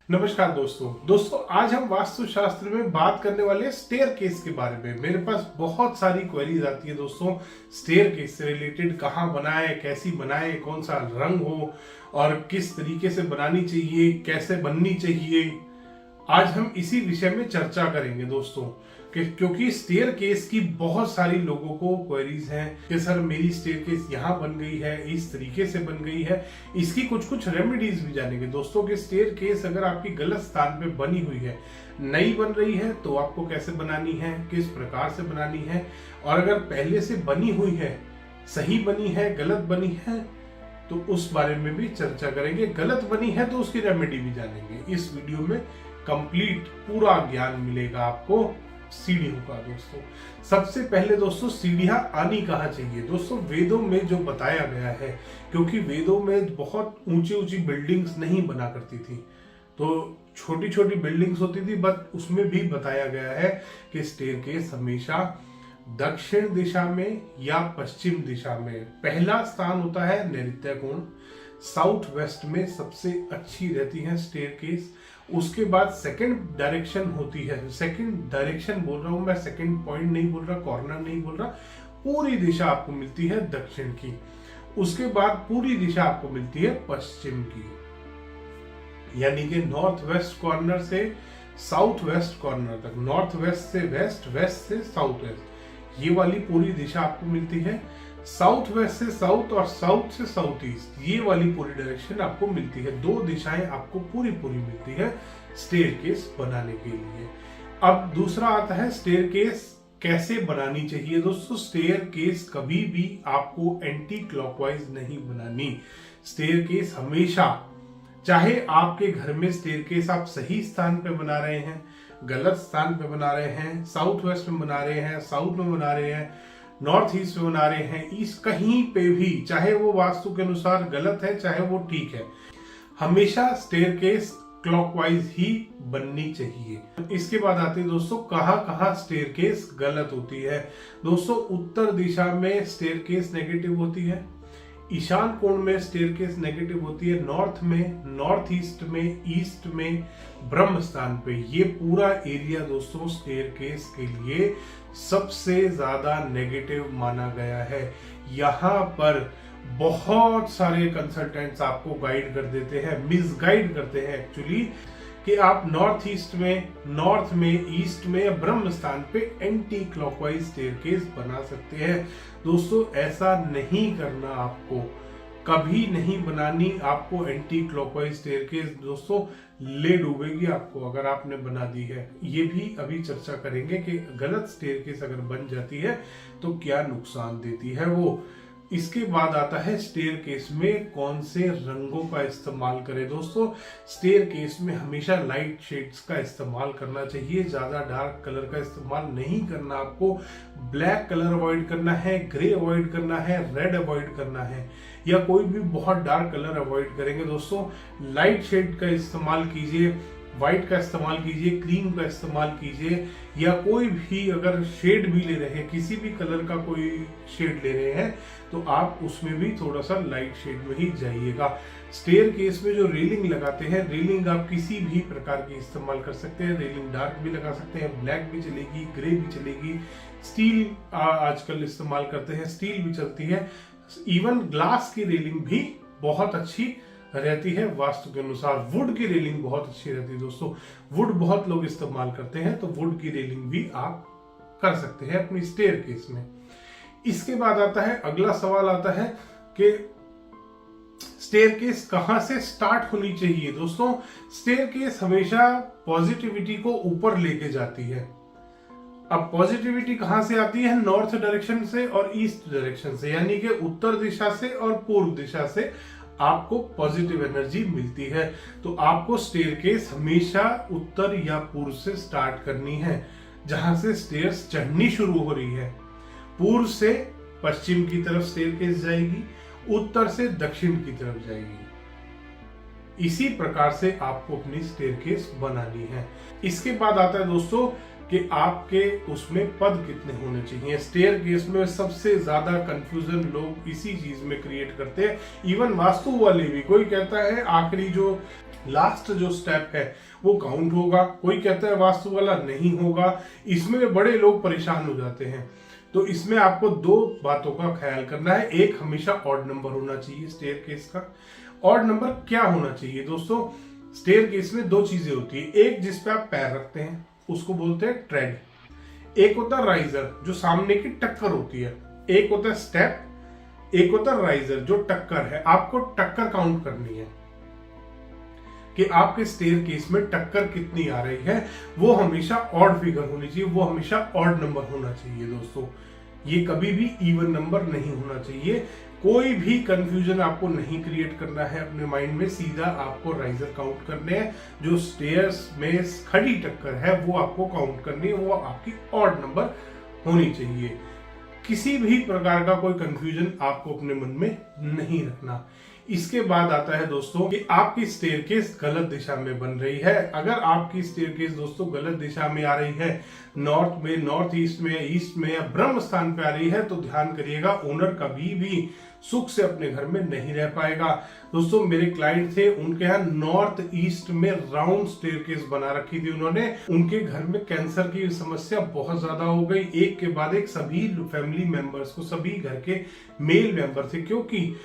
नमस्कार दोस्तों आज हम वास्तुशास्त्र में बात करने वाले हैं स्टेयर केस के बारे में। मेरे पास बहुत सारी क्वेरीज आती है दोस्तों, स्टेयर केस से रिलेटेड, कहाँ बनाए, कैसी बनाए, कौन सा रंग हो और किस तरीके से बनानी चाहिए, कैसे बननी चाहिए। आज हम इसी विषय में चर्चा करेंगे दोस्तों क्योंकि स्टेयर केस की बहुत सारी लोगों को क्वेरीज हैं कि सर मेरी स्टेयर केस यहाँ बन गई है, इस तरीके से बन गई है। इसकी कुछ रेमेडीज भी जानेंगे दोस्तों कि स्टेयर केस अगर आपकी गलत स्थान पे बनी हुई है, नई बन रही है, तो आपको कैसे बनानी है, किस प्रकार से बनानी है, और अगर पहले से बनी हुई है, सही बनी है, गलत बनी है, तो उस बारे में भी चर्चा करेंगे। गलत बनी है तो उसकी रेमेडी भी जानेंगे। इस वीडियो में कंप्लीट पूरा ज्ञान मिलेगा आपको सीढ़ियों का। दोस्तों सबसे पहले दोस्तों सीढ़ियां आनी कहाँ चाहिए। दोस्तों वेदों में जो बताया गया है, क्योंकि वेदों में बहुत ऊंची ऊंची बिल्डिंग्स नहीं बना करती थी, तो छोटी छोटी बिल्डिंग्स होती थी, बट उसमें भी बताया गया है कि स्टेयरकेस हमेशा दक्षिण दिशा में या पश्चिम दिशा में, पहला स्थान होता है नैऋत्य कोण, साउथ वेस्ट में सबसे अच्छी रहती है स्टेयरकेस। उसके बाद सेकंड डायरेक्शन होती है, सेकंड डायरेक्शन बोल रहा हूं मैं, सेकंड पॉइंट नहीं बोल रहा, कॉर्नर नहीं बोल रहा, पूरी दिशा आपको मिलती है दक्षिण की। उसके बाद पूरी दिशा आपको मिलती है पश्चिम की, यानी कि नॉर्थ वेस्ट कॉर्नर से साउथ वेस्ट कॉर्नर तक, नॉर्थ वेस्ट से वेस्ट, वेस्ट से साउथ वेस्ट, ये वाली पूरी दिशा आपको मिलती है। साउथ वेस्ट से साउथ और साउथ से साउथ ईस्ट, ये वाली पूरी डायरेक्शन आपको मिलती है। दो दिशाएं आपको पूरी मिलती है स्टेयरकेस बनाने के लिए। अब दूसरा आता है स्टेयरकेस कैसे बनानी चाहिए। दोस्तों स्टेयरकेस कभी भी आपको एंटी क्लॉकवाइज नहीं बनानी। स्टेयरकेस हमेशा, चाहे आपके घर में स्टेयरकेस आप सही स्थान पे बना रहे हैं, गलत स्थान पे बना रहे हैं, साउथ वेस्ट में बना रहे हैं, साउथ में बना रहे हैं, नॉर्थ ईस्ट में बना रहे हैं, ईस्ट, कहीं पे भी, चाहे वो वास्तु के अनुसार गलत है चाहे वो ठीक है, हमेशा स्टेयरकेस क्लॉकवाइज ही बननी चाहिए। इसके बाद आते हैं दोस्तों कहाँ स्टेयरकेस गलत होती है। दोस्तों उत्तर दिशा में स्टेयरकेस नेगेटिव होती है, ईशान कोण में स्टेयरकेस नेगेटिव होती है, नॉर्थ में, नॉर्थ ईस्ट में, ईस्ट में, ब्रह्म स्थान पे, ये पूरा एरिया दोस्तों स्टेयरकेस के लिए सबसे ज्यादा नेगेटिव माना गया है। यहाँ पर बहुत सारे कंसल्टेंट्स आपको गाइड कर देते हैं, मिसगाइड करते हैं एक्चुअली, कि आप नॉर्थ ईस्ट में, नॉर्थ में, ईस्ट में या ब्रह्म स्थान पे एंटी क्लॉकवाइज स्टेयरकेस बना सकते हैं। दोस्तों ऐसा नहीं करना, आपको कभी नहीं बनानी आपको एंटी क्लॉकवाइज स्टेयरकेस। दोस्तों ले डूबेगी आपको अगर आपने बना दी है। ये भी अभी चर्चा करेंगे कि गलत स्टेयरकेस अगर बन जाती है तो क्या नुकसान देती है वो। इसके बाद आता है स्टेयरकेस में कौन से रंगों का इस्तेमाल करें। दोस्तों स्टेयरकेस में हमेशा लाइट शेड्स का इस्तेमाल करना चाहिए, ज्यादा डार्क कलर का इस्तेमाल नहीं करना। आपको ब्लैक कलर अवॉइड करना है, ग्रे अवॉइड करना है, रेड अवॉइड करना है, या कोई भी बहुत डार्क कलर अवॉइड करेंगे। दोस्तों लाइट शेड का इस्तेमाल कीजिए, व्हाइट का इस्तेमाल कीजिए, क्रीम का इस्तेमाल कीजिए, या कोई भी अगर शेड भी ले रहे हैं, किसी भी कलर का कोई शेड ले रहे हैं, तो आप उसमें भी थोड़ा सा लाइट शेड में ही जाइएगा। स्टेयरकेस में जो रेलिंग लगाते हैं, रेलिंग आप किसी भी प्रकार की इस्तेमाल कर सकते हैं। रेलिंग डार्क भी लगा सकते हैं, ब्लैक भी चलेगी, ग्रे भी चलेगी, स्टील आजकल इस्तेमाल करते हैं, स्टील भी चलती है, इवन ग्लास की रेलिंग भी बहुत अच्छी रहती है वास्तु के अनुसार। वुड की रेलिंग बहुत अच्छी रहती है दोस्तों, वुड बहुत लोग इस्तेमाल करते हैं, तो वुड की रेलिंग भी आप कर सकते हैं अपनी स्टेयरकेस में। इसके बाद आता है, अगला सवाल आता है कि स्टेयरकेस कहां से स्टार्ट होनी चाहिए। दोस्तों स्टेयरकेस हमेशा पॉजिटिविटी को ऊपर लेके जाती है। अब पॉजिटिविटी कहां से आती है? नॉर्थ डायरेक्शन से और ईस्ट डायरेक्शन से, यानी कि उत्तर दिशा से और पूर्व दिशा से आपको पॉजिटिव एनर्जी मिलती है। तो आपको स्टेयरकेस हमेशा उत्तर या पूर्व से स्टार्ट करनी है, जहां से स्टेयर्स चढ़नी शुरू हो रही है। पूर्व से पश्चिम की तरफ स्टेयरकेस जाएगी, उत्तर से दक्षिण की तरफ जाएगी। इसी प्रकार से आपको अपनी स्टेयरकेस बनानी है। इसके बाद आता है दोस्तों कि आपके उसमें पद कितने होने चाहिए। स्टेयरकेस में सबसे ज्यादा कंफ्यूजन लोग इसी चीज में क्रिएट करते हैं, इवन वास्तु वाले भी। कोई कहता है आखिरी जो लास्ट जो स्टेप है वो काउंट होगा। कोई कहता है वास्तु वाला नहीं होगा, इसमें बड़े लोग परेशान हो जाते हैं। तो इसमें आपको दो बातों का ख्याल करना है। एक, हमेशा ऑड नंबर होना चाहिए स्टेयरकेस का। ऑड नंबर क्या होना चाहिए दोस्तों? स्टेयरकेस में दो चीजें होती है। एक, जिस पे आप पैर रखते हैं उसको बोलते हैं ट्रेड। एक होता है राइजर जो सामने की टक्कर होती है। एक होता है स्टेप, एक होता है राइजर जो टक्कर है। आपको टक्कर काउंट करनी है कि आपके स्टेयरकेस में टक्कर कितनी आ रही है। वो हमेशा ऑड फिगर होनी चाहिए, वो हमेशा ऑड नंबर होना चाहिए दोस्तों। ये कभी भी इवन नंबर नहीं होना चाहिए। कोई भी कंफ्यूजन आपको नहीं क्रिएट करना है अपने माइंड में। सीधा आपको राइजर काउंट करने हैं। जो स्टेयर्स में खड़ी टक्कर है वो आपको काउंट करनी है, वो आपकी ऑड नंबर होनी चाहिए। किसी भी प्रकार का कोई कंफ्यूजन आपको अपने मन में नहीं रखना। इसके बाद आता है दोस्तों कि आपकी स्टेयरकेस गलत दिशा में बन रही है। अगर आपकी स्टेयरकेस दोस्तों गलत दिशा में आ रही है, नॉर्थ में, नॉर्थ ईस्ट में, ईस्ट में या ब्रह्म स्थान पे आ रही है, तो ध्यान करिएगा ओनर कभी भी सुख से अपने घर में नहीं रह पाएगा। दोस्तों मेरे क्लाइंट थे, उनके यहाँ नॉर्थ ईस्ट में राउंड स्टेयरकेस बना रखी थी उन्होंने। उनके घर में कैंसर की समस्या बहुत ज्यादा हो गई। एक के बाद एक सभी फैमिली मेंबर्स को, सभी घर के मेल मेंबर थे, क्योंकि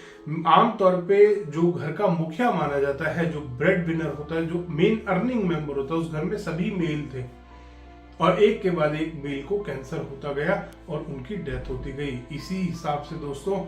आमतौर पे जो घर का मुखिया माना जाता है, जो ब्रेड विनर होता है, जो मेन अर्निंग मेंबर होता है, उस घर में सभी मेल थे और एक के बाद एक मेल को कैंसर होता गया और उनकी डेथ होती गई। इसी हिसाब से दोस्तों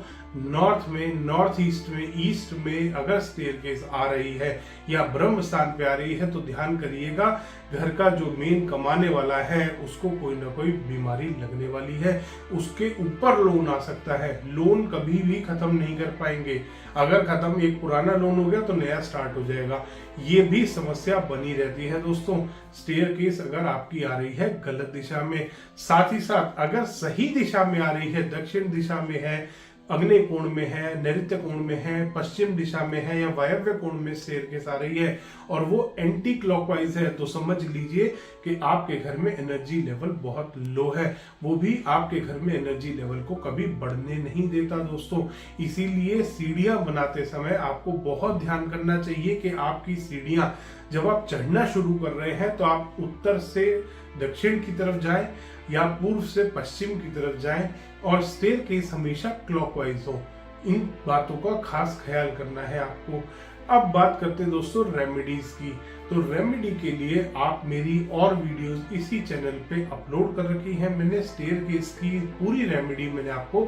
नॉर्थ में, नॉर्थ ईस्ट में, ईस्ट में अगर स्टेयरकेस आ रही है या ब्रह्म स्थान पे आ रही है तो ध्यान करिएगा घर का जो मेन कमाने वाला है उसको कोई ना कोई बीमारी लगने वाली है। उसके ऊपर लोन आ सकता है। लोन कभी भी खत्म नहीं कर पाएंगे। अगर खत्म, एक पुराना लोन हो गया तो नया स्टार्ट हो जाएगा। ये भी समस्या बनी रहती है दोस्तों स्टेयरकेस अगर आपकी आ रही है गलत दिशा में। साथ ही साथ अगर सही दिशा में आ रही है, दक्षिण दिशा में है, अग्नि कोण में है, नैऋत्य कोण में है, पश्चिम दिशा में है या वायव्य कोण में स्टेयरकेस आ रही है और वो एंटी क्लॉकवाइज है, तो समझ लीजिए कि आपके घर में एनर्जी लेवल बहुत लो है। वो भी आपके घर में एनर्जी लेवल को कभी बढ़ने नहीं देता दोस्तों। इसीलिए सीढ़ियां बनाते समय आपको बहुत ध्यान करना चाहिए कि आपकी सीढ़ियां जब आप चढ़ना शुरू कर रहे हैं तो आप उत्तर से दक्षिण की तरफ जाएं या पूर्व से पश्चिम की तरफ जाएं और स्टेयरकेस हमेशा क्लॉकवाइज हो। इन बातों का खास ख्याल करना है आपको। अब बात करते हैं दोस्तों रेमेडीज की। तो रेमेडी के लिए आप मेरी और वीडियोस इसी चैनल पे अपलोड कर रखी है। मैंने स्टेयरकेस की पूरी रेमेडी मैंने आपको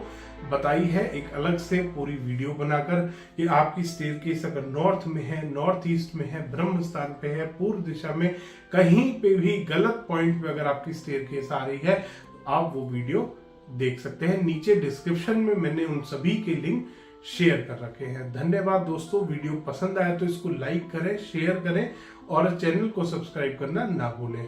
बताई है एक अलग से पूरी वीडियो बनाकर कि आपकी स्टेयरकेस अगर नॉर्थ में है, नॉर्थ ईस्ट में है, ब्रह्म स्थान पे है, पूर्व दिशा में कहीं पे भी गलत पॉइंट पे अगर आपकी स्टेयरकेस आ रही है तो आप वो वीडियो देख सकते हैं। नीचे डिस्क्रिप्शन में मैंने उन सभी के लिंक शेयर कर रखे हैं। धन्यवाद दोस्तों। वीडियो पसंद आया तो इसको लाइक करें, शेयर करें और चैनल को सब्सक्राइब करना ना भूलें।